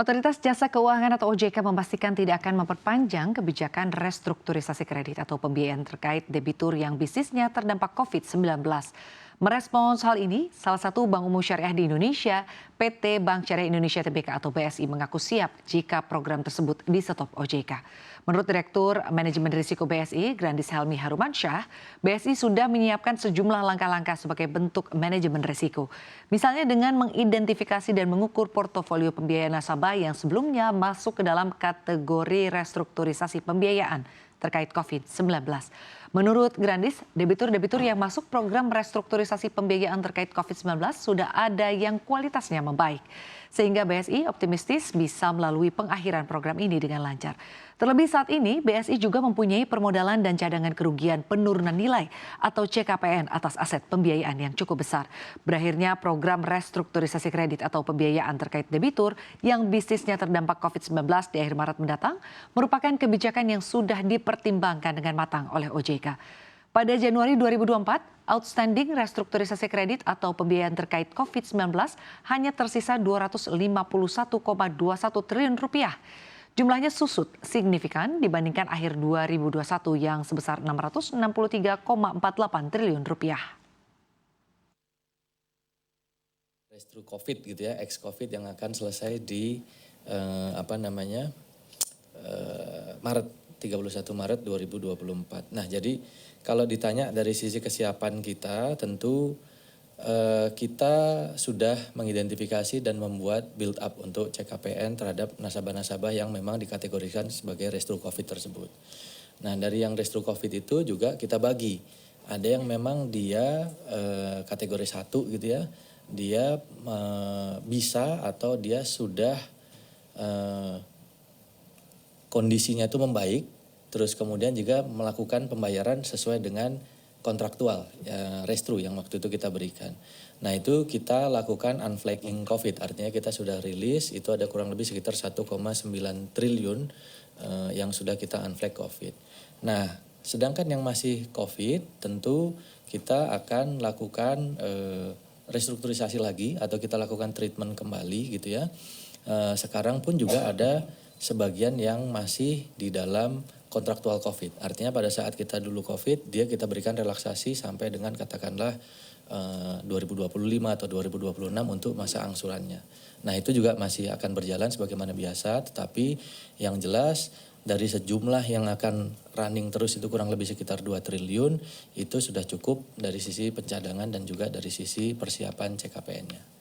Otoritas Jasa Keuangan atau OJK memastikan tidak akan memperpanjang kebijakan restrukturisasi kredit atau pembiayaan terkait debitur yang bisnisnya terdampak COVID-19. Merespons hal ini, salah satu bank umum syariah di Indonesia, PT Bank Syariah Indonesia Tbk atau BSI mengaku siap jika program tersebut di-stop OJK. Menurut Direktur Manajemen Risiko BSI, Grandis Helmi Harumansyah, BSI sudah menyiapkan sejumlah langkah-langkah sebagai bentuk manajemen risiko. Misalnya dengan mengidentifikasi dan mengukur portofolio pembiayaan nasabah yang sebelumnya masuk ke dalam kategori restrukturisasi pembiayaan terkait COVID-19. Menurut Grandis, debitur-debitur yang masuk program restrukturisasi pembiayaan terkait COVID-19 sudah ada yang kualitasnya membaik. Sehingga BSI optimistis bisa melalui pengakhiran program ini dengan lancar. Terlebih saat ini, BSI juga mempunyai permodalan dan cadangan kerugian penurunan nilai atau CKPN atas aset pembiayaan yang cukup besar. Berakhirnya program restrukturisasi kredit atau pembiayaan terkait debitur yang bisnisnya terdampak COVID-19 di akhir Maret mendatang merupakan kebijakan yang sudah dipertimbangkan dengan matang oleh OJK. Pada Januari 2024, outstanding restrukturisasi kredit atau pembiayaan terkait COVID-19 hanya tersisa Rp251,21 triliun. Jumlahnya susut signifikan dibandingkan akhir 2021 yang sebesar Rp663,48 triliun. Restru COVID gitu ya, ex-COVID yang akan selesai di Maret 31 Maret 2024. Nah, jadi kalau ditanya dari sisi kesiapan kita, tentu kita sudah mengidentifikasi dan membuat build up untuk CKPN terhadap nasabah-nasabah yang memang dikategorikan sebagai restru COVID tersebut. Nah, dari yang restru COVID itu juga kita bagi. Ada yang memang dia kategori 1 gitu ya, dia bisa atau dia sudah kondisinya itu membaik, terus kemudian juga melakukan pembayaran sesuai dengan kontraktual restru yang waktu itu kita berikan. Nah, itu kita lakukan unflagging COVID, artinya kita sudah rilis, itu ada kurang lebih sekitar 1,9 triliun yang sudah kita unflag COVID. Nah, sedangkan yang masih COVID tentu kita akan lakukan restrukturisasi lagi atau kita lakukan treatment kembali gitu ya. Sekarang pun juga ada sebagian yang masih di dalam kontraktual COVID. Artinya pada saat kita dulu COVID, kita berikan relaksasi sampai dengan katakanlah 2025 atau 2026 untuk masa angsurannya. Nah, itu juga masih akan berjalan sebagaimana biasa, tetapi yang jelas dari sejumlah yang akan running terus itu kurang lebih sekitar 2 triliun, itu sudah cukup dari sisi pencadangan dan juga dari sisi persiapan CKPN-nya.